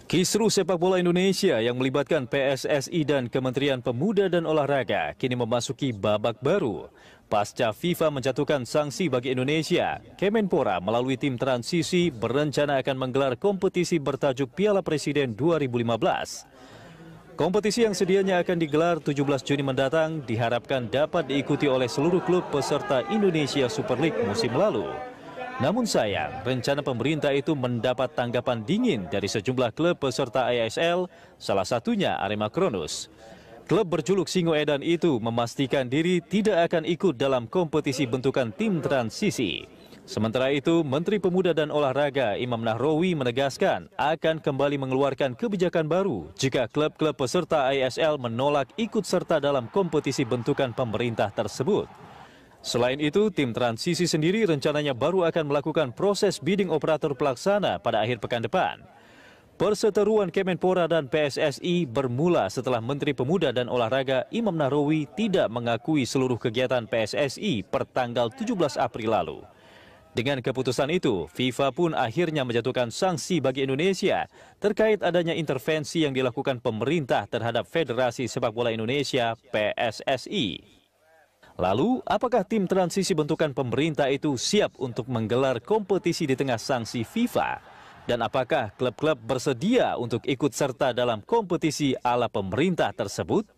Kisruh sepak bola Indonesia yang melibatkan PSSI dan Kementerian Pemuda dan Olahraga kini memasuki babak baru. Pasca FIFA menjatuhkan sanksi bagi Indonesia, Kemenpora melalui tim transisi berencana akan menggelar kompetisi bertajuk Piala Presiden 2015. Kompetisi yang sedianya akan digelar 17 Juni mendatang diharapkan dapat diikuti oleh seluruh klub peserta Indonesia Super League musim lalu. Namun sayang, rencana pemerintah itu mendapat tanggapan dingin dari sejumlah klub peserta ISL, salah satunya Arema Kronus. Klub berjuluk Singo Edan itu memastikan diri tidak akan ikut dalam kompetisi bentukan tim transisi. Sementara itu, Menteri Pemuda dan Olahraga Imam Nahrawi menegaskan akan kembali mengeluarkan kebijakan baru jika klub-klub peserta ISL menolak ikut serta dalam kompetisi bentukan pemerintah tersebut. Selain itu, tim transisi sendiri rencananya baru akan melakukan proses bidding operator pelaksana pada akhir pekan depan. Perseteruan Kemenpora dan PSSI bermula setelah Menteri Pemuda dan Olahraga Imam Nahrawi tidak mengakui seluruh kegiatan PSSI per tanggal 17 April lalu. Dengan keputusan itu, FIFA pun akhirnya menjatuhkan sanksi bagi Indonesia terkait adanya intervensi yang dilakukan pemerintah terhadap Federasi Sepak Bola Indonesia (PSSI). Lalu, apakah tim transisi bentukan pemerintah itu siap untuk menggelar kompetisi di tengah sanksi FIFA? Dan apakah klub-klub bersedia untuk ikut serta dalam kompetisi ala pemerintah tersebut?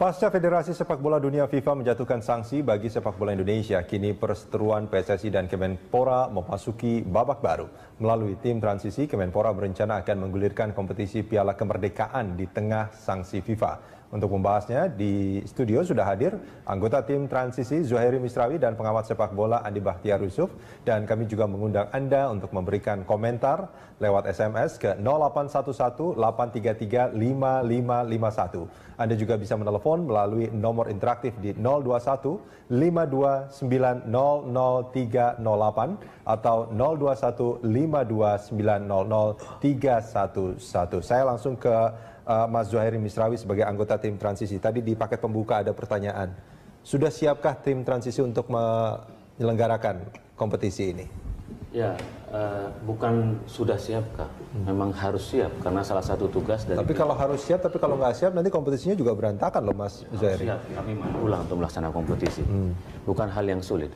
Pasca Federasi Sepak Bola Dunia FIFA menjatuhkan sanksi bagi sepak bola Indonesia, kini perseteruan PSSI dan Kemenpora memasuki babak baru. Melalui tim transisi, Kemenpora berencana akan menggulirkan kompetisi Piala Kemerdekaan di tengah sanksi FIFA. Untuk membahasnya, di studio sudah hadir anggota tim transisi Zuhairi Misrawi dan pengamat sepak bola Andi Bahtiar Yusuf. Dan kami juga mengundang Anda untuk memberikan komentar lewat SMS ke 0811 833 5551. Anda juga bisa menelepon melalui nomor interaktif di 021 529 00308 atau 021 529 00311. Saya langsung ke Mas Zuhairi Misrawi sebagai anggota tim transisi. Tadi di paket pembuka ada pertanyaan. Sudah siapkah tim transisi untuk menyelenggarakan kompetisi ini? Ya, bukan sudah siapkah, memang harus siap karena salah satu tugas dari. Tapi kalau harus siap, tapi kalau nggak siap nanti kompetisinya juga berantakan loh Mas Zuhairi. Siap, kami pulang untuk melaksanakan kompetisi. Bukan hal yang sulit.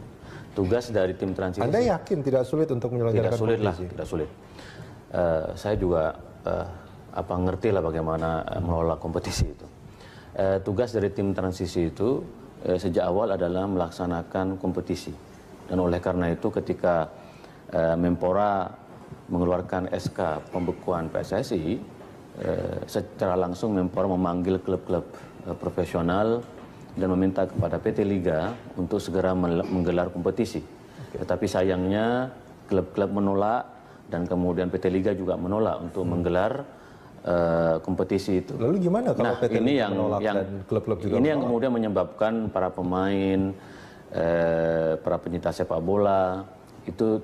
Tugas dari tim transisi. Anda yakin tidak sulit untuk menyelenggarakan kompetisi? Tidak sulit kompetisi? lah, tidak sulit. Saya juga ngerti lah bagaimana mengelola kompetisi itu. Tugas dari tim transisi itu sejak awal adalah melaksanakan kompetisi. Dan oleh karena itu ketika Menpora mengeluarkan SK pembekuan PSSI, secara langsung Menpora memanggil klub-klub profesional dan meminta kepada PT Liga untuk segera menggelar kompetisi. Tetapi sayangnya klub-klub menolak dan kemudian PT Liga juga menolak untuk menggelar kompetisi itu. Lalu gimana kalau PT ini Liga menolak dan klub-klub juga ini menolak? yang kemudian menyebabkan para pemain, para penyinta sepak bola itu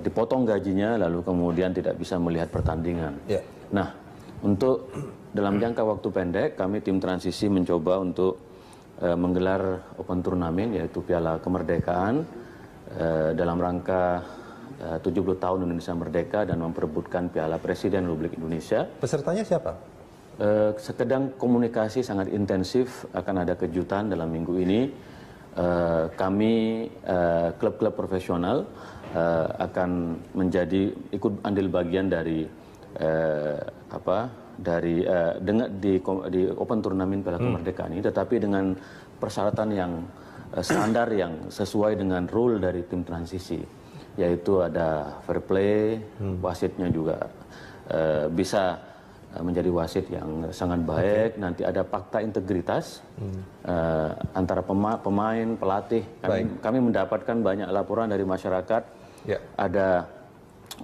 dipotong gajinya lalu kemudian tidak bisa melihat pertandingan. Yeah. Nah, untuk dalam jangka waktu pendek kami tim transisi mencoba untuk menggelar open turnamen yaitu Piala Kemerdekaan dalam rangka 70 tahun Indonesia Merdeka dan memperebutkan Piala Presiden Republik Indonesia. Pesertanya siapa? Sedang komunikasi sangat intensif, akan ada kejutan dalam minggu ini. Kami klub-klub profesional akan menjadi ikut andil bagian dari di open turnamen Piala Kemerdekaan ini, tetapi dengan persyaratan yang standar yang sesuai dengan rule dari tim transisi, yaitu ada fair play, wasitnya juga bisa menjadi wasit yang sangat baik. Nanti ada fakta integritas antara pemain, pelatih. Kami mendapatkan banyak laporan dari masyarakat. Ada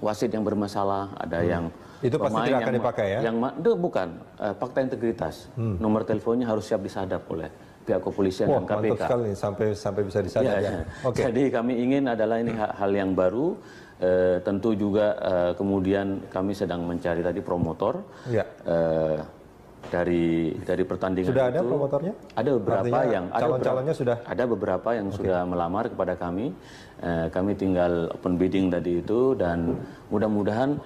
wasit yang bermasalah, ada yang itu pasti tidak akan dipakai ya? Itu bukan fakta integritas. Nomor teleponnya harus siap disadap oleh pihak kepolisian dan KPK. Mantap sekali sampai bisa disadap ya. Okay. Jadi kami ingin adalah ini hal yang baru. Tentu juga kemudian kami sedang mencari tadi promotor. dari pertandingan sudah itu. Ada promotornya? Ada beberapa artinya yang calon-calonnya sudah. Ada beberapa yang sudah melamar kepada kami. Kami tinggal open bidding tadi itu dan mudah-mudahan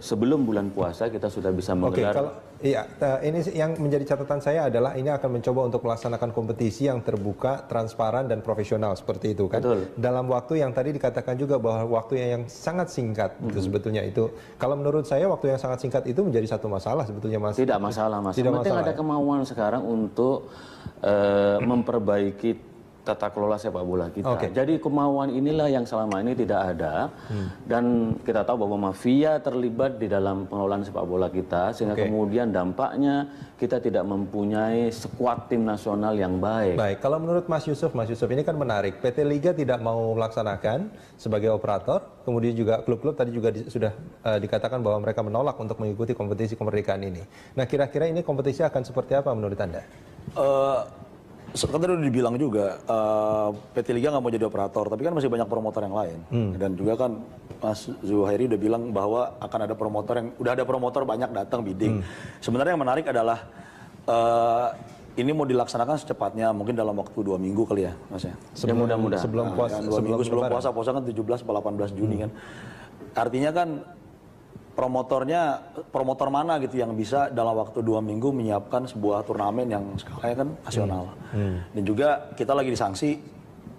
sebelum bulan puasa kita sudah bisa menggelar. Kalau iya, ini yang menjadi catatan saya adalah ini akan mencoba untuk melaksanakan kompetisi yang terbuka, transparan dan profesional seperti itu kan. Betul. Dalam waktu yang tadi dikatakan juga bahwa waktu yang sangat singkat itu sebetulnya itu. Kalau menurut saya waktu yang sangat singkat itu menjadi satu masalah sebetulnya Mas. Tidak masalah Mas. Tidak penting masalah, ada kemauan sekarang untuk memperbaiki tata kelola sepak bola kita. Jadi kemauan inilah yang selama ini tidak ada dan kita tahu bahwa mafia terlibat di dalam pengelolaan sepak bola kita sehingga kemudian dampaknya kita tidak mempunyai skuad tim nasional yang baik. Baik, kalau menurut Mas Yusuf ini kan menarik. PT Liga tidak mau melaksanakan sebagai operator, kemudian juga klub-klub tadi juga sudah dikatakan bahwa mereka menolak untuk mengikuti kompetisi kemerdekaan ini. Nah, kira-kira ini kompetisi akan seperti apa menurut Anda? Kan tadi udah dibilang juga PT Liga nggak mau jadi operator, tapi kan masih banyak promotor yang lain. Dan juga kan Mas Zuhairi udah bilang bahwa akan ada promotor yang udah ada promotor banyak datang bidding. Sebenarnya yang menarik adalah ini mau dilaksanakan secepatnya, mungkin dalam waktu 2 minggu kali ya, Mas ya. Mudah-mudahan Sebelum puasa, 2 minggu sebelum puasa kan 17 atau 18 Juni kan. Artinya kan promotor mana gitu yang bisa dalam waktu 2 minggu menyiapkan sebuah turnamen yang skalanya kan nasional. Dan juga kita lagi disanksi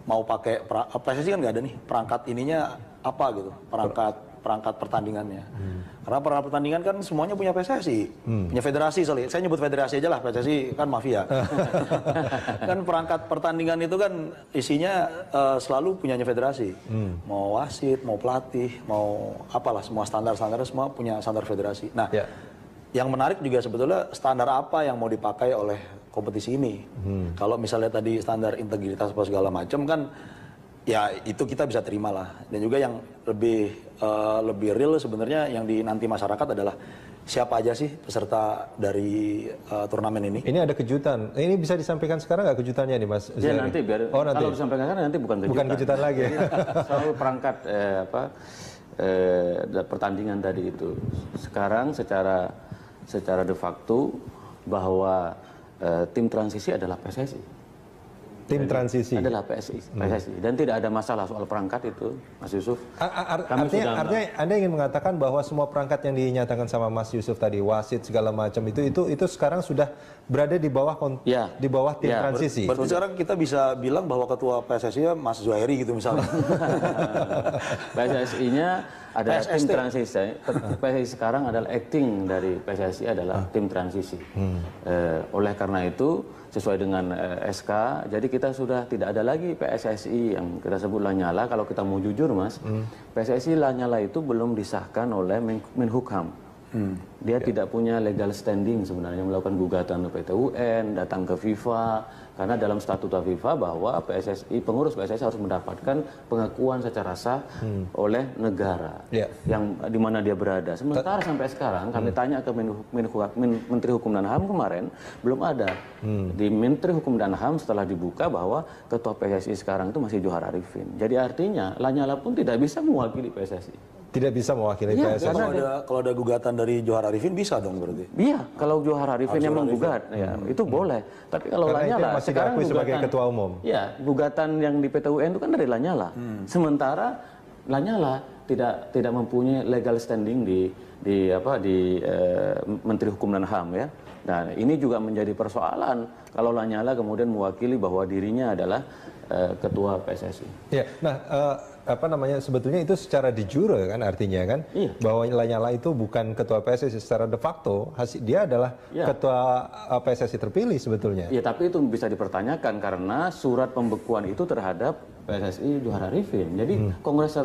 mau pakai PSSI kan nggak ada nih perangkat ininya apa gitu, perangkat pertandingannya. Karena perangkat pertandingan kan semuanya punya PSSI, punya federasi. Saya nyebut federasi aja lah, PSSI kan mafia. Kan perangkat pertandingan itu kan isinya selalu punyanya federasi. Mau wasit, mau pelatih, mau apalah, semua standar-standar semua punya standar federasi. Nah, yang menarik juga sebetulnya standar apa yang mau dipakai oleh kompetisi ini. Kalau misalnya tadi standar integritas apa segala macam kan, ya itu kita bisa terima lah. Dan juga yang lebih real sebenarnya yang dinanti masyarakat adalah siapa aja sih peserta dari turnamen ini. Ini ada kejutan. Ini bisa disampaikan sekarang nggak kejutannya nih Mas? Ya nanti biar nanti. Kalau disampaikan sekarang nanti bukan kejutan. Bukan kejutan lagi. Selalu perangkat pertandingan tadi itu. Sekarang secara de facto bahwa tim transisi adalah PSSI. Tim transisi adalah PSSI dan tidak ada masalah soal perangkat itu, Mas Yusuf. Artinya Anda ingin mengatakan bahwa semua perangkat yang dinyatakan sama Mas Yusuf tadi, wasit segala macam itu sekarang sudah berada di bawah tim transisi. Berarti sekarang kita bisa bilang bahwa ketua PSSI-nya Mas Zuhairi gitu misalnya. PSSI-nya adalah tim transisi. PSSI sekarang adalah acting dari PSSI adalah tim transisi. Oleh karena itu sesuai dengan SK, jadi kita sudah tidak ada lagi PSSI yang kita sebut Lanyala. Kalau kita mau jujur Mas, PSSI Lanyala itu belum disahkan oleh Menhukam. Dia tidak punya legal standing sebenarnya melakukan gugatan ke PT UN, datang ke FIFA, karena dalam statuta FIFA bahwa pengurus PSSI harus mendapatkan pengakuan secara sah oleh negara yang di mana dia berada. Sementara sampai sekarang kami tanya ke Menteri Hukum dan HAM kemarin belum ada. Di Menteri Hukum dan HAM setelah dibuka bahwa ketua PSSI sekarang itu masih Johar Arifin. Jadi artinya Lanyala pun tidak bisa mewakili PSSI. Tidak bisa mewakili PSSI. Kalau ada gugatan dari Johar Arifin bisa dong berarti. Iya, kalau Johar Arifin yang menggugat, ya itu boleh. Tapi kalau Lanyala masih sekarang sebagai ketua umum. Ya, gugatan yang di PT UN itu kan dari Lanyala. Sementara Lanyala tidak mempunyai legal standing di Menteri Hukum dan HAM ya. Nah, ini juga menjadi persoalan kalau Lanyala kemudian mewakili bahwa dirinya adalah ketua PSSI. Ya, nah sebetulnya itu secara de jure kan artinya kan bahwa Lanyala itu bukan ketua PSSI secara de facto, dia adalah ketua PSSI terpilih sebetulnya. Iya, tapi itu bisa dipertanyakan karena surat pembekuan itu terhadap PSSI Johar Arifin. Jadi Kongres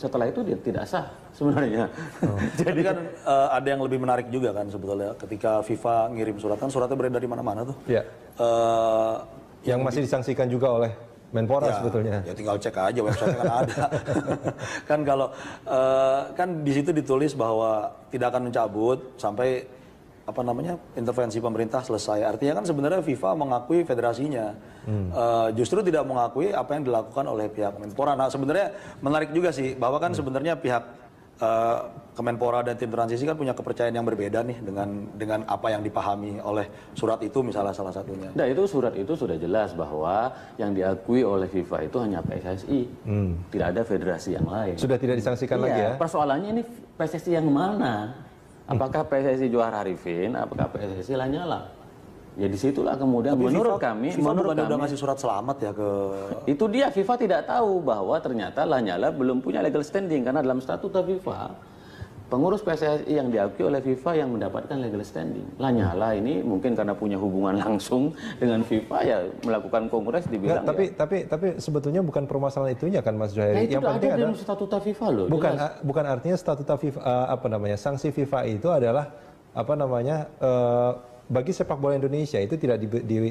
setelah itu dia tidak sah sebenarnya. Jadi kan ada yang lebih menarik juga kan sebetulnya ketika FIFA ngirim surat, kan suratnya beredar di mana-mana tuh. Iya. Yang masih disangsikan juga oleh Menpora sebetulnya. Ya tinggal cek aja website kan ada. Kan kalau kan di situ ditulis bahwa tidak akan mencabut sampai intervensi pemerintah selesai. Artinya kan sebenarnya FIFA mengakui federasinya. Justru tidak mengakui apa yang dilakukan oleh pihak Menpora. Nah, sebenarnya menarik juga sih bahwa kan sebenarnya pihak Kemenpora dan tim transisi kan punya kepercayaan yang berbeda nih dengan apa yang dipahami oleh surat itu misalnya salah satunya. Nah itu surat itu sudah jelas bahwa yang diakui oleh FIFA itu hanya PSSI, tidak ada federasi yang lain. Sudah tidak disangsikan lagi ya? Persoalannya ini PSSI yang mana? Apakah PSSI Johar Arifin, apakah PSSI Lanyala? Ya disitulah kemudian Tapi menurut FIFA, kami, FIFA menurut bukan kami udah ngasih surat selamat ya ke itu dia FIFA tidak tahu bahwa ternyata Lanyala belum punya legal standing karena dalam statuta FIFA pengurus PSSI yang diakui oleh FIFA yang mendapatkan legal standing. Lanyala ini mungkin karena punya hubungan langsung dengan FIFA ya melakukan kongres dibilang tapi sebetulnya bukan permasalahan itunya kan Mas Nah, Zuhairi. itu Yang penting ada adalah dalam statuta FIFA loh. bukan artinya statuta FIFA sanksi FIFA itu adalah bagi sepak bola Indonesia itu tidak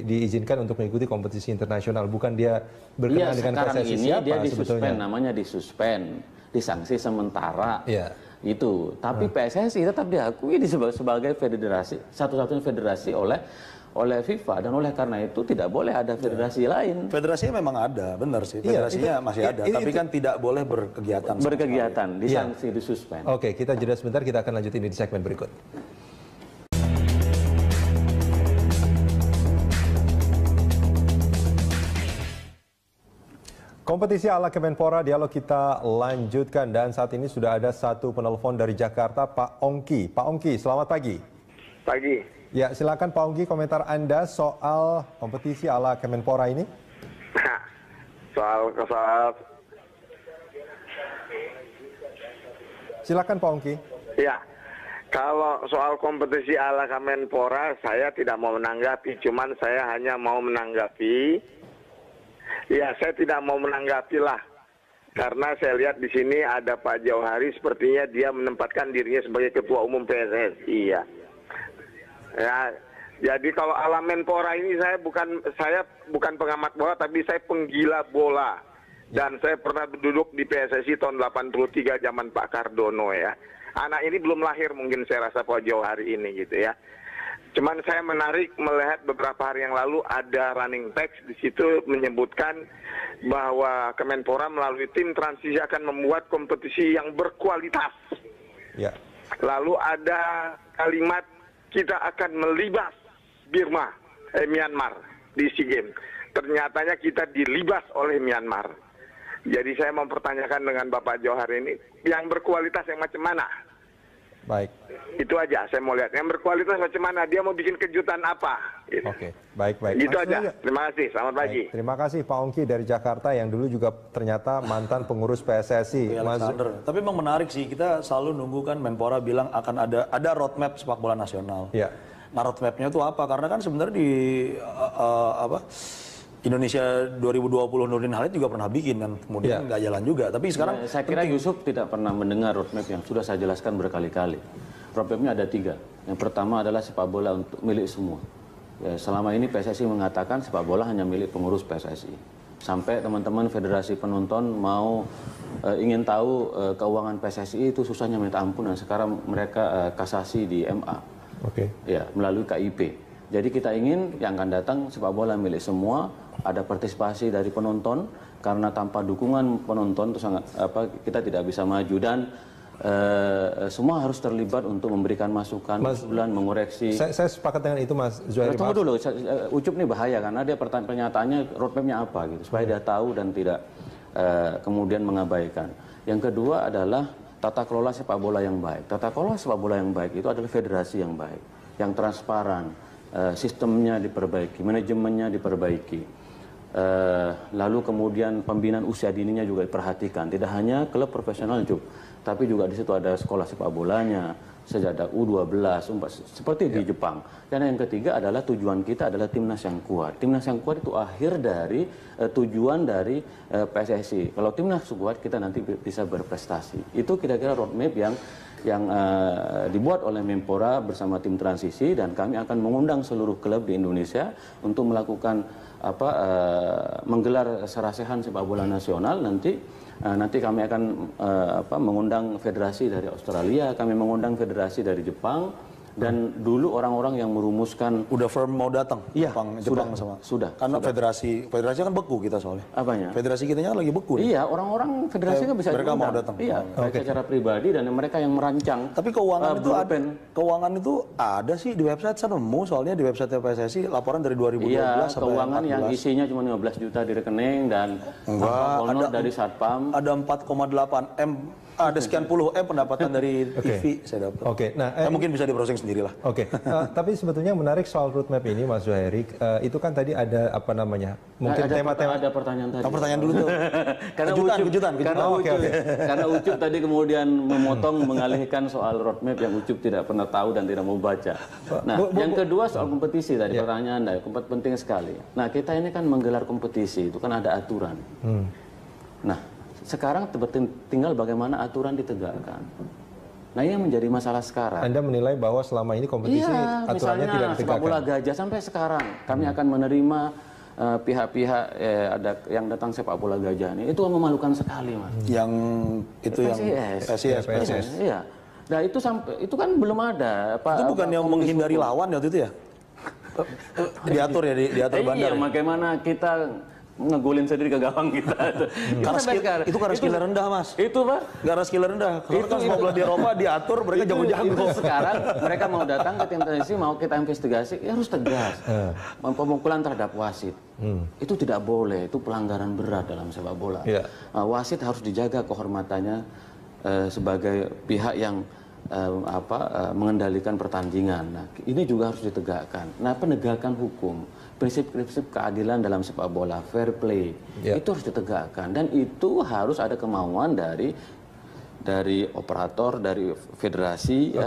diizinkan untuk mengikuti kompetisi internasional, bukan dia berkenaan dengan PSSI ini siapa dia sebetulnya. namanya disuspend, disanksi sementara. Iya. Itu. Tapi PSSI tetap diakui sebagai federasi, satu-satunya federasi oleh FIFA dan oleh karena itu tidak boleh ada federasi lain. Federasinya memang ada, benar sih. Federasinya masih ada, tapi kan tidak boleh berkegiatan. Berkegiatan, disanksi, disuspend. Oke, kita jeda sebentar, kita akan lanjut ini di segmen berikut. Kompetisi ala Kemenpora dialog kita lanjutkan dan saat ini sudah ada satu penelpon dari Jakarta, Pak Ongki. Pak Ongki, selamat pagi. Pagi. Ya, silakan Pak Ongki komentar Anda soal kompetisi ala Kemenpora ini. Soal Silakan Pak Ongki. ya, kalau soal kompetisi ala Kemenpora saya tidak mau menanggapi, cuman saya hanya mau menanggapi. Ya, saya tidak mau menanggapi lah, karena saya lihat di sini ada Pak Jauhari, sepertinya dia menempatkan dirinya sebagai ketua umum PSSI ya. Ya, jadi kalau ala Menpora ini saya bukan pengamat bola, tapi saya penggila bola. Dan saya pernah duduk di PSSI tahun 83 zaman Pak Cardono ya. Anak ini belum lahir mungkin saya rasa Pak Jauhari ini gitu ya. Cuman saya menarik melihat beberapa hari yang lalu ada running text di situ menyebutkan bahwa Kemenpora melalui tim transisi akan membuat kompetisi yang berkualitas. Ya. Lalu ada kalimat kita akan melibas Myanmar di SEA Games. Ternyatanya kita dilibas oleh Myanmar. Jadi saya mempertanyakan dengan Bapak Johar ini yang berkualitas yang macam mana? Baik. Itu aja saya mau lihat. Yang berkualitas macam mana? Dia mau bikin kejutan apa? Gitu. Oke, baik. Itu aja. Terima kasih. Selamat pagi. Terima kasih Pak Ongki dari Jakarta yang dulu juga ternyata mantan pengurus PSSI. Alexander. Tapi memang menarik sih, kita selalu nunggu kan Menpora bilang akan ada roadmap sepak bola nasional. Ya. Nah roadmapnya itu apa? Karena kan sebenarnya di Indonesia 2020 Nurdin Halid juga pernah bikin kan, kemudian nggak jalan juga. Tapi sekarang saya kira Yusuf tidak pernah mendengar roadmap yang sudah saya jelaskan berkali-kali. Roadmapnya ada 3. Yang pertama adalah sepak bola untuk milik semua. Ya, selama ini PSSI mengatakan sepak bola hanya milik pengurus PSSI. Sampai teman-teman federasi penonton mau ingin tahu keuangan PSSI itu susahnya minta ampun, dan sekarang mereka kasasi di MA. Oke. Ya, melalui KIP. Jadi kita ingin yang akan datang sepak bola milik semua, ada partisipasi dari penonton, karena tanpa dukungan penonton itu sangat kita tidak bisa maju, dan semua harus terlibat untuk memberikan masukan, usulan, mengoreksi. Saya sepakat dengan itu Mas Zuhairi. Tunggu dulu, Ucup ini bahaya karena dia pernyataannya roadmapnya apa gitu, supaya dia tahu dan tidak kemudian mengabaikan. Yang kedua adalah tata kelola sepak bola yang baik. Tata kelola sepak bola yang baik itu adalah federasi yang baik, yang transparan, sistemnya diperbaiki, manajemennya diperbaiki. Lalu kemudian pembinaan usia dininya juga diperhatikan. Tidak hanya klub profesional tapi juga di situ ada sekolah sepak bolanya, sejak ada U12, seperti di Jepang. Dan yang ketiga adalah tujuan kita adalah timnas yang kuat. Timnas yang kuat itu akhir dari tujuan dari PSSI. Kalau timnas kuat kita nanti bisa berprestasi. Itu kira-kira roadmap yang dibuat oleh Menpora bersama tim transisi, dan kami akan mengundang seluruh klub di Indonesia untuk melakukan menggelar serasehan sepak bola nasional. Nanti kami akan mengundang federasi dari Australia, kami mengundang federasi dari Jepang, Dan dulu orang-orang yang merumuskan Udah firm mau datang? Iya, Jepang sama. Karena federasi kan beku kita soalnya. apanya? Federasi kitanya kan lagi beku. Iya, orang-orang federasi kan bisa mereka mau diundang. datang. Iya, baik secara pribadi dan mereka yang merancang. Tapi keuangan itu ada. blueprint. Keuangan itu ada sih di website, saya nemu soalnya di website PSSI laporan dari 2012 Iya, sampai keuangan 14. yang isinya cuma 15 juta di rekening dan honor dari Satpam. Ada 4,8 M, ada sekian puluh M pendapatan dari TV saya dapat. Oke, nah mungkin bisa di-browsing sendiri lah. Oke, tapi sebetulnya yang menarik soal roadmap ini, Mas Zuhairi, itu kan tadi ada apa namanya? Mungkin tema-tema. Ada pertanyaan tadi. Pertanyaan dulu tuh. Karena kejutan. Karena Ucup tadi kemudian memotong mengalihkan soal roadmap yang Ucup tidak pernah tahu dan tidak mau baca. Nah, yang kedua soal kompetisi tadi pertanyaan Anda, penting sekali. Nah, kita ini kan menggelar kompetisi itu kan ada aturan. Nah, sekarang tinggal bagaimana aturan ditegakkan. Nah, ini yang menjadi masalah sekarang. Anda menilai bahwa selama ini kompetisi aturannya tidak ditegakkan? Sepak bola gajah sampai sekarang kami akan menerima pihak-pihak ada yang datang sepak bola gajah ini, itu memalukan sekali, Mas. Yang itu PSIS. Iya. Nah, itu kan belum ada. Itu bukan yang menghindari lawan waktu itu ya? Diatur bandar. Iya, bagaimana kita ngegolin sendiri ke gawang kita. Itu karena skill rendah, Mas. Itu, Pak. Karena skill rendah. Kalau kan sepak bola di Eropa diatur, mereka jago-jago. Sekarang mereka mau datang ke tim transisi, mau kita investigasi, ya harus tegas. Pemukulan terhadap wasit. Itu tidak boleh, itu pelanggaran berat dalam sepak bola. Wasit harus dijaga kehormatannya sebagai pihak yang mengendalikan pertandingan. Nah, ini juga harus ditegakkan. Nah, penegakan hukum, prinsip-prinsip keadilan dalam sepak bola, fair play, itu harus ditegakkan. Dan itu harus ada kemauan dari operator, dari federasi,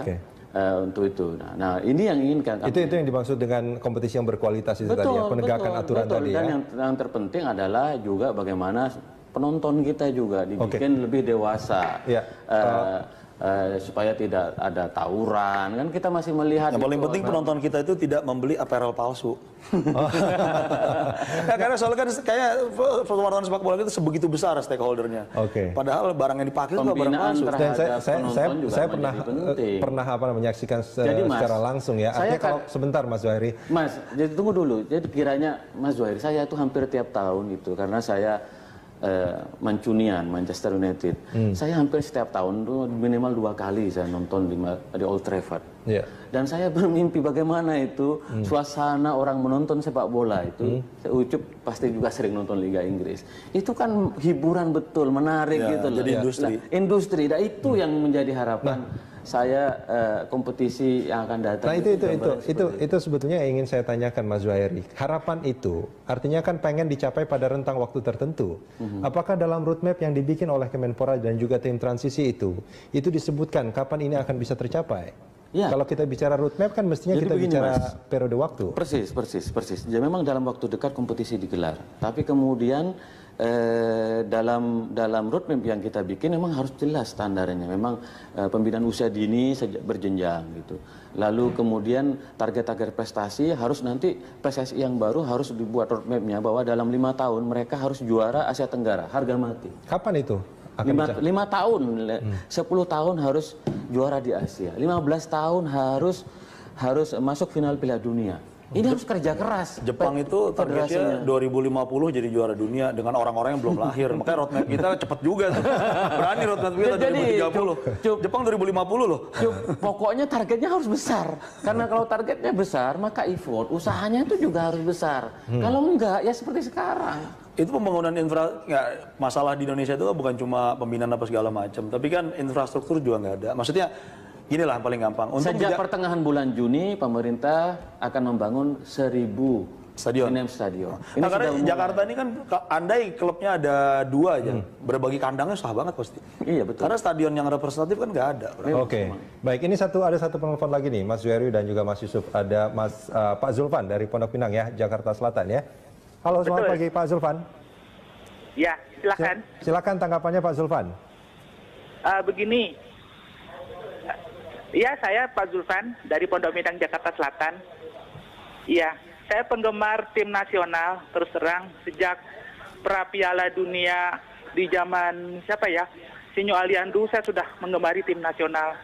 untuk itu. Nah, ini yang inginkan. Itu yang dimaksud dengan kompetisi yang berkualitas itu tadi ya, penegakan aturan tadi ya. Dan yang terpenting adalah juga bagaimana penonton kita juga dibikin lebih dewasa. Supaya tidak ada tawuran, kan kita masih melihat. Yang paling penting penonton kita itu tidak membeli apparel palsu. Karena soalnya kan kayak wartawan sepak bola itu sebegitu besar stakeholdernya. Padahal barang yang dipakai itu barang palsu. Dan saya pernah menyaksikan secara langsung ya. Artinya kalau sebentar Mas Zuhairi. Mas, jadi tunggu dulu. Jadi kiranya Mas Zuhairi, saya itu hampir tiap tahun itu karena saya Mancunian, Manchester United. Saya hampir setiap tahun tuh minimal 2 kali saya nonton di Old Trafford. Dan saya bermimpi bagaimana itu suasana orang menonton sepak bola itu. Saya Ucup pasti juga sering nonton Liga Inggris. Itu kan hiburan betul, menarik gitu loh. Jadi industri. Industri, dan itu yang menjadi harapan saya kompetisi yang akan datang. Nah itu sebetulnya yang ingin saya tanyakan Mas Zuhairi. Harapan itu artinya kan pengen dicapai pada rentang waktu tertentu. Apakah dalam roadmap yang dibikin oleh Kemenpora dan juga tim transisi itu disebutkan kapan ini akan bisa tercapai? Kalau kita bicara roadmap kan mestinya jadi kita bicara periode waktu. Persis. Jadi memang dalam waktu dekat kompetisi digelar. Tapi kemudian dalam roadmap yang kita bikin memang harus jelas standarnya. Memang pembinaan usia dini berjenjang gitu. Lalu kemudian target-target prestasi harus nanti PSSI yang baru harus dibuat roadmapnya bahwa dalam 5 tahun mereka harus juara Asia Tenggara harga mati. Kapan itu? 5 tahun, 10 tahun harus juara di Asia, 15 tahun harus masuk final Piala Dunia. Ini harus kerja keras. Jepang itu targetnya 2050 jadi juara dunia dengan orang-orang yang belum lahir. Makanya roadmap kita cepet juga. Berani roadmap kita 2030. Jepang 2050 loh. Pokoknya targetnya harus besar. Karena kalau targetnya besar, maka effort, usahanya itu juga harus besar. Kalau enggak, ya seperti sekarang. Itu pembangunan masalah di Indonesia itu bukan cuma pembinaan apa segala macam. Tapi kan infrastruktur juga nggak ada. Maksudnya inilah yang paling gampang. Sejak pertengahan bulan Juni, pemerintah akan membangun 1000 stadion. Nah, karena Jakarta ini kan, andai klubnya ada 2 aja, berbagi kandangnya susah banget pasti. Iya betul. Karena stadion yang representatif kan nggak ada. Baik, ini ada satu penelpon lagi nih, Mas Zuhairi dan juga Mas Yusuf. Ada Pak Zulfan dari Pondok Pinang ya, Jakarta Selatan ya. Halo, selamat pagi Pak Zulfan. Ya, silakan. Silakan tanggapannya Pak Zulfan. Begini. Ya, saya Pak Zulfan dari Pondok Pinang, Jakarta Selatan. Iya, saya penggemar tim nasional, terus terang sejak pra Piala Dunia di zaman siapa ya? Sinyo Aliandu, saya sudah menggemari tim nasional.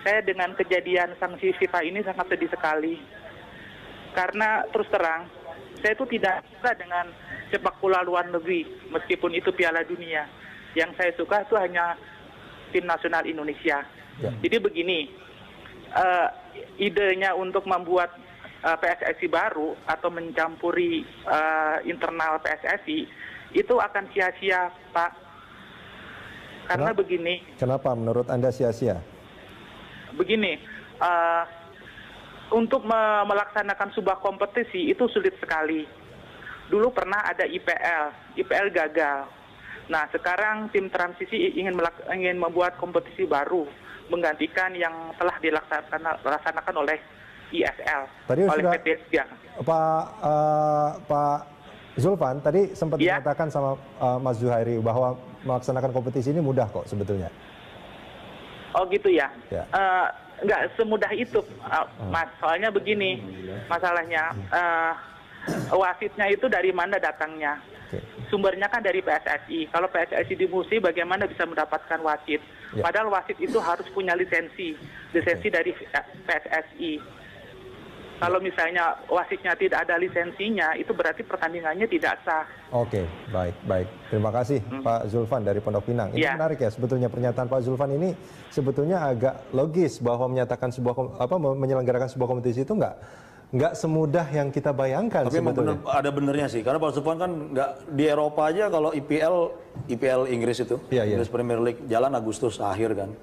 saya dengan kejadian sanksi FIFA ini sangat sedih sekali. Karena terus terang, saya itu tidak suka dengan sepak bola luar negeri, meskipun itu Piala Dunia. Yang saya suka itu hanya tim nasional Indonesia. Ya. Jadi begini, idenya untuk membuat PSSI baru atau mencampuri internal PSSI itu akan sia-sia, Pak. Karena begini. Kenapa menurut Anda sia-sia? Begini, untuk melaksanakan sebuah kompetisi itu sulit sekali. Dulu pernah ada IPL gagal. Nah, sekarang tim transisi ingin membuat kompetisi baru, menggantikan yang telah dilaksanakan oleh ISL, Tadi oleh sudah, PT Liga. Pak Zulfan tadi sempat mengatakan sama Mas Zuhairi bahwa melaksanakan kompetisi ini mudah kok sebetulnya. Oh gitu ya? Ya. Nggak semudah itu, Mas. Soalnya begini masalahnya, wasitnya itu dari mana datangnya? Sumbernya kan dari PSSI. Kalau PSSI dimusuhi, bagaimana bisa mendapatkan wasit? Ya. Padahal wasit itu harus punya lisensi dari PSSI. Kalau misalnya wasitnya tidak ada lisensinya, itu berarti pertandingannya tidak sah. Oke, baik. Terima kasih Pak Zulfan dari Pondok Pinang. Ini menarik ya sebetulnya pernyataan Pak Zulfan ini sebetulnya agak logis bahwa menyatakan menyelenggarakan sebuah kompetisi itu nggak semudah yang kita bayangkan. Tapi sebetulnya. ada benernya sih, karena Pak Zulfan kan nggak di Eropa aja kalau IPL Inggris itu, Inggris Premier League jalan Agustus akhir kan,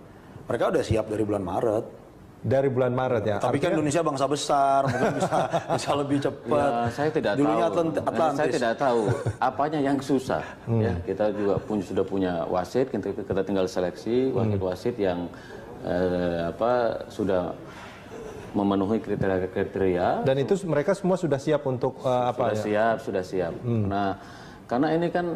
mereka udah siap dari bulan Maret. Dari bulan Maret ya. Tapi kan Indonesia bangsa besar, mungkin bisa lebih cepat. Ya, saya tidak Dulunya tahu. Atlantis. Saya tidak tahu apanya yang susah. Ya, kita juga sudah punya wasit, kita tinggal seleksi wasit yang sudah memenuhi kriteria. Dan itu mereka semua sudah siap untuk Sudah siap. Nah, karena ini kan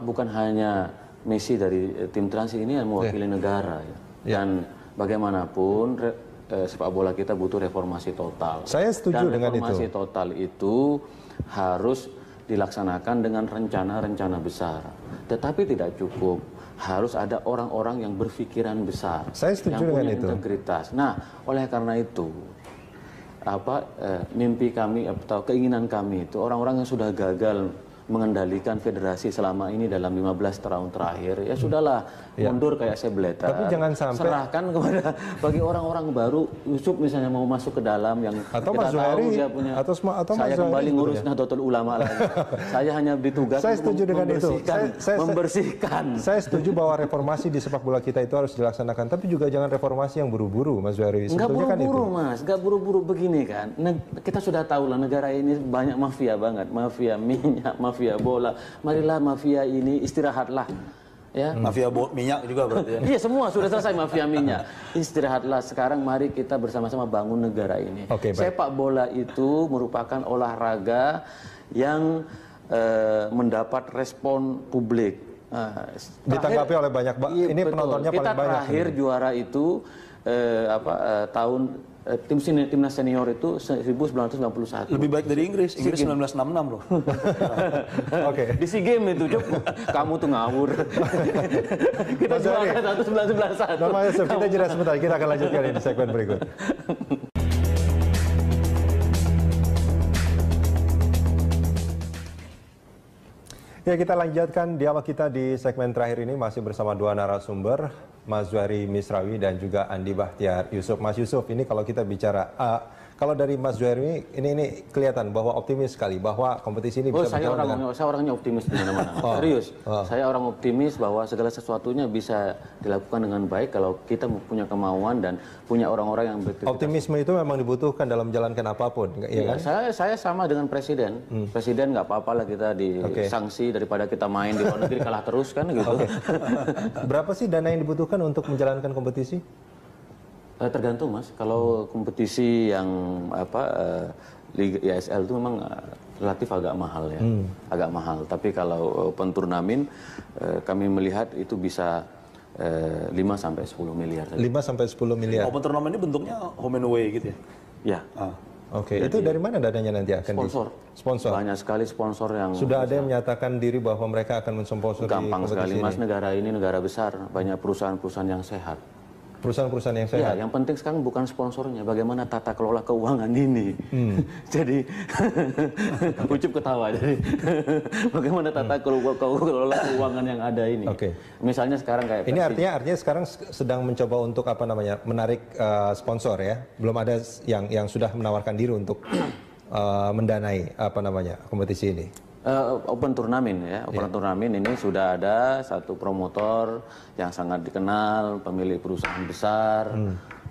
bukan hanya misi dari tim transi ini yang mewakili negara ya. Dan bagaimanapun sepak bola kita butuh reformasi total. Saya setuju dengan itu. Reformasi total itu harus dilaksanakan dengan rencana-rencana besar. Tetapi tidak cukup. Harus ada orang-orang yang berpikiran besar. Saya setuju yang dengan punya itu. integritas. Nah, oleh karena itu mimpi kami atau keinginan kami itu orang-orang yang sudah gagal mengendalikan federasi selama ini dalam 15 tahun terakhir, ya sudahlah, mundur kayak sebeleta. Tapi jangan sampai serahkan kepada bagi orang-orang baru. Yusuf misalnya mau masuk ke dalam yang atau kita Mas tahu Zuhairi, dia punya. atau saya Mas kembali Zuhairi ngurus Nahdlatul Ulama lagi. Saya hanya ditugas saya setuju dengan itu. Membersihkan. Saya setuju bahwa reformasi di sepak bola kita itu harus dilaksanakan, tapi juga jangan reformasi yang buru-buru, Mas Zuhairi. Nggak buru-buru, Mas. Nggak buru-buru begini kan. Kita sudah tahu lah negara ini banyak mafia banget. Mafia minyak, mafia bola. Marilah mafia ini istirahatlah. Ya. Mafia minyak juga berarti ya. Iya, semua sudah selesai mafia minyak. Istirahatlah, sekarang mari kita bersama-sama bangun negara ini. Sepak bola itu merupakan olahraga yang mendapat respon publik. Ditanggapi oleh banyak, ini betul. penontonnya Kita paling banyak. Kita terakhir juara itu tahun timnas senior itu 1991. Lebih baik dari Inggris 1966 loh. Oke. Di SEA Games itu, Cuk. Kamu tuh ngawur. Kita juara 1991. Normal Yusuf, kita jeda sebentar. Kita akan lanjutkan di segmen berikut. Ya, kita lanjutkan dialog kita di segmen terakhir ini masih bersama dua narasumber, Mas Zuhairi Misrawi dan juga Andi Bahtiar Yusuf. Mas Yusuf, ini kalau kita bicara, kalau dari Mas Zuhairi ini kelihatan bahwa optimis sekali bahwa kompetisi ini bisa berjalan dengan... Saya orangnya optimis di mana-mana. Serius, saya orang optimis bahwa segala sesuatunya bisa dilakukan dengan baik kalau kita punya kemauan dan punya orang-orang yang berintegritas. Optimisme itu memang dibutuhkan dalam menjalankan apapun, ya kan? Saya sama dengan Presiden. Presiden nggak apa-apa lah kita disanksi daripada kita main di luar negeri kalah terus kan gitu. Berapa sih dana yang dibutuhkan untuk menjalankan kompetisi? Tergantung, Mas. Kalau kompetisi yang Liga ISL itu memang relatif agak mahal ya, agak mahal. Tapi kalau open turnamen kami melihat itu bisa 5 sampai 10 miliar. 5 sampai 10 miliar. Open turnamen ini bentuknya home and away gitu ya? Ya. Oke, itu dari mana dananya nanti akan sponsor? Banyak sekali sponsor yang sudah ada yang menyatakan diri bahwa mereka akan mensponsori. Gampang sekali, Mas. Negara ini negara besar, banyak perusahaan-perusahaan yang sehat. perusahaan-perusahaan yang Ya, sehat. yang penting sekarang bukan sponsornya, bagaimana tata kelola keuangan ini. Jadi, Ucup ketawa. Jadi, bagaimana tata kelola keuangan yang ada ini. Oke. Misalnya sekarang kayak Ini artinya sekarang sedang mencoba untuk menarik sponsor ya. Belum ada yang sudah menawarkan diri untuk mendanai kompetisi ini. Open turnamen ya, open turnamen ini sudah ada satu promotor yang sangat dikenal, pemilik perusahaan besar,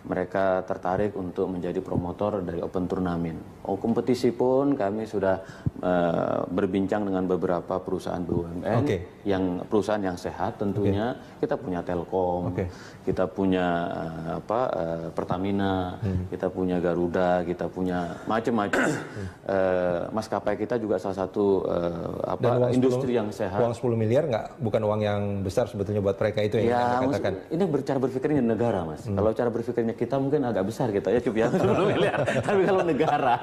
mereka tertarik untuk menjadi promotor dari open turnamen. Kompetisi pun kami sudah berbincang dengan beberapa perusahaan BUMN, yang perusahaan yang sehat tentunya. Kita punya Telkom, kita punya Pertamina, kita punya Garuda, kita punya macam-macam. Maskapai kita juga salah satu industri yang sehat. Uang 10 miliar bukan uang yang besar sebetulnya buat mereka itu yang Anda katakan. Ini cara berpikirnya negara, Mas. Kalau cara berpikirnya kita mungkin agak besar kita ya, Cup, ya 10 miliar. Tapi kalau negara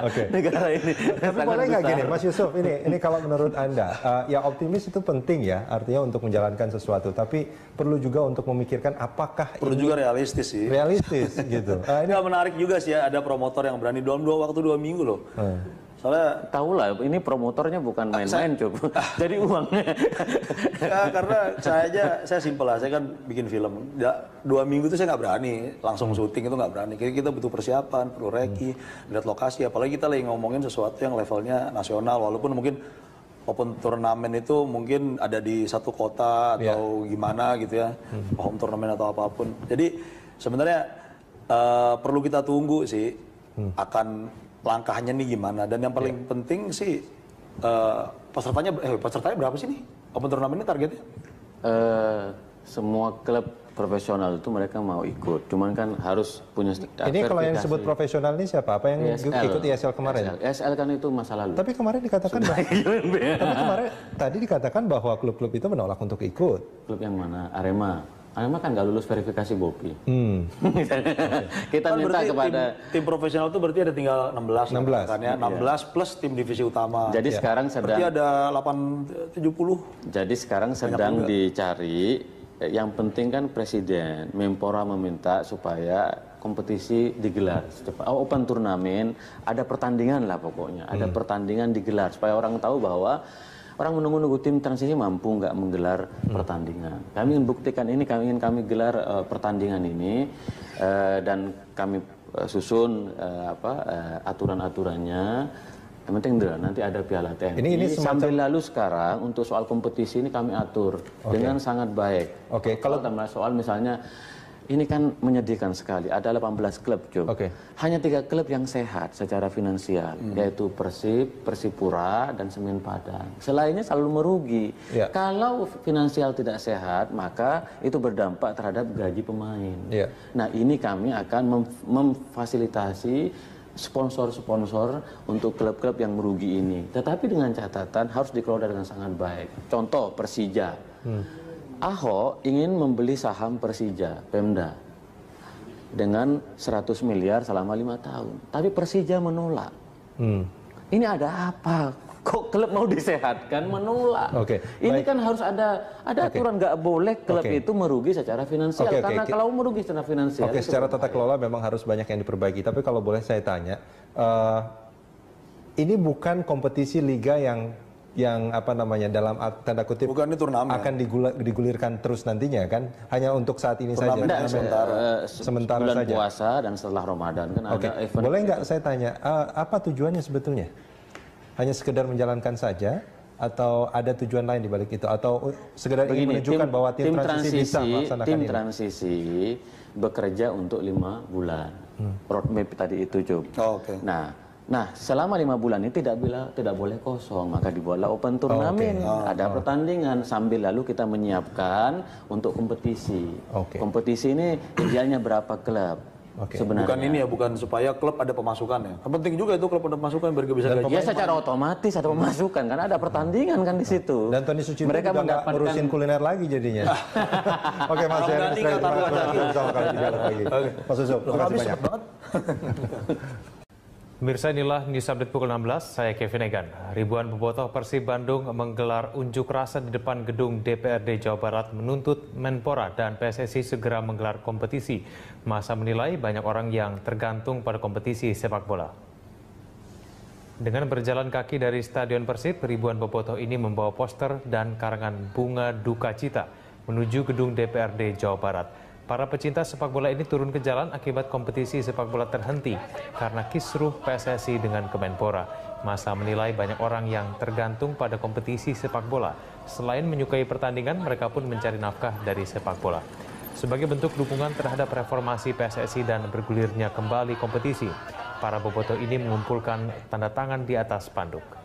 ini tapi boleh nggak gini, Mas Yusuf, ini kalau menurut Anda, ya optimis itu penting ya, artinya untuk menjalankan sesuatu, tapi perlu juga untuk memikirkan apakah perlu juga realistis sih. Realistis gitu. Ini menarik juga sih ya, ada promotor yang berani dalam waktu 2 minggu loh. Soalnya tahu lah, ini promotornya bukan main-main, Cup. Jadi uangnya. Ya, karena saya simpel lah, saya kan bikin film. 2 minggu itu saya nggak berani langsung syuting, itu nggak berani. Kita butuh persiapan, perlu reki, lihat lokasi. Apalagi kita lagi ngomongin sesuatu yang levelnya nasional, walaupun mungkin open turnamen itu mungkin ada di satu kota atau gimana gitu ya, home turnamen atau apapun. Jadi sebenarnya perlu kita tunggu sih akan langkahnya nih gimana. Dan yang paling penting sih pesertanya berapa sih nih open turnamen ini targetnya? Semua klub profesional itu mereka mau ikut, cuman kan harus punya Ini kalau yang disebut profesional ini siapa? Apa yang ikut ISL kemarin? ISL kan itu masa lalu. Tapi kemarin dikatakan tadi dikatakan bahwa klub-klub itu menolak untuk ikut. Klub yang mana? Arema kan nggak lulus verifikasi BOPI. Kita kan minta kepada tim profesional itu berarti ada tinggal 16 kan ya, 16 plus tim divisi utama. Jadi sekarang berarti ada 870. Jadi sekarang sedang dicari. Yang penting kan Presiden Menpora meminta supaya kompetisi digelar open turnamen, ada pertandingan lah pokoknya, ada pertandingan digelar supaya orang tahu bahwa orang menunggu-nunggu tim transisi mampu nggak menggelar pertandingan. Kami ingin buktikan ini, kami gelar pertandingan ini dan kami susun aturan-aturannya. Yang penting nanti ada Piala TNI. Ini sambil lalu sekarang untuk soal kompetisi ini kami atur dengan sangat baik. Kalau soal misalnya ini kan menyedihkan sekali. Ada 18 klub, Job. Hanya 3 klub yang sehat secara finansial, yaitu Persib, Persipura, dan Semen Padang. Selainnya selalu merugi. Kalau finansial tidak sehat, maka itu berdampak terhadap gaji pemain. Nah, ini kami akan memfasilitasi sponsor-sponsor untuk klub-klub yang merugi ini. Tetapi dengan catatan harus dikelola dengan sangat baik. Contoh Persija. Ahok ingin membeli saham Persija, Pemda, dengan 100 miliar selama 5 tahun. Tapi Persija menolak. Ini ada apa? Kok klub mau disehatkan menolak? Ini kan harus ada aturan, nggak boleh klub itu merugi secara finansial. Karena kalau merugi secara finansial, secara tata kelola memang harus banyak yang diperbaiki. Tapi kalau boleh saya tanya, ini bukan kompetisi liga yang dalam tanda kutip bukan ini turnamen akan digulirkan terus nantinya kan, hanya untuk saat ini saja. Sementara bulan saja. Puasa dan setelah Ramadan kan ada event. Boleh nggak saya tanya, apa tujuannya sebetulnya? Hanya sekedar menjalankan saja atau ada tujuan lain di balik itu, atau sekedar ingin menunjukkan bahwa tim transisi bisa melaksanakan ini? Tim transisi bekerja untuk 5 bulan. Roadmap tadi itu, Job. Nah, selama 5 bulan ini tidak boleh kosong, maka dibuatlah open turnamen. Ada pertandingan sambil lalu kita menyiapkan untuk kompetisi. Kompetisi ini idealnya berapa klub? Sebenarnya. Bukan ini ya, bukan supaya klub ada pemasukan ya. Penting juga itu klub ada pemasukan biar bisa gaji. Ya secara otomatis ada pemasukan karena ada pertandingan kan di situ. Dan Tony Sucipto juga nggak ngurusin kuliner lagi jadinya. Oke, Mas Heri, bersama kami di Dialog lagi. Mas Yusuf, terima kasih banyak. Pemirsa, inilah News Update pukul 16, saya Kevin Egan. Ribuan bobotoh Persib Bandung menggelar unjuk rasa di depan gedung DPRD Jawa Barat menuntut Menpora dan PSSI segera menggelar kompetisi. Masa menilai banyak orang yang tergantung pada kompetisi sepak bola. Dengan berjalan kaki dari Stadion Persib, ribuan bobotoh ini membawa poster dan karangan bunga duka cita menuju gedung DPRD Jawa Barat. Para pecinta sepak bola ini turun ke jalan akibat kompetisi sepak bola terhenti karena kisruh PSSI dengan Kemenpora. Masa menilai banyak orang yang tergantung pada kompetisi sepak bola. Selain menyukai pertandingan, mereka pun mencari nafkah dari sepak bola. Sebagai bentuk dukungan terhadap reformasi PSSI dan bergulirnya kembali kompetisi, para bobotoh ini mengumpulkan tanda tangan di atas spanduk.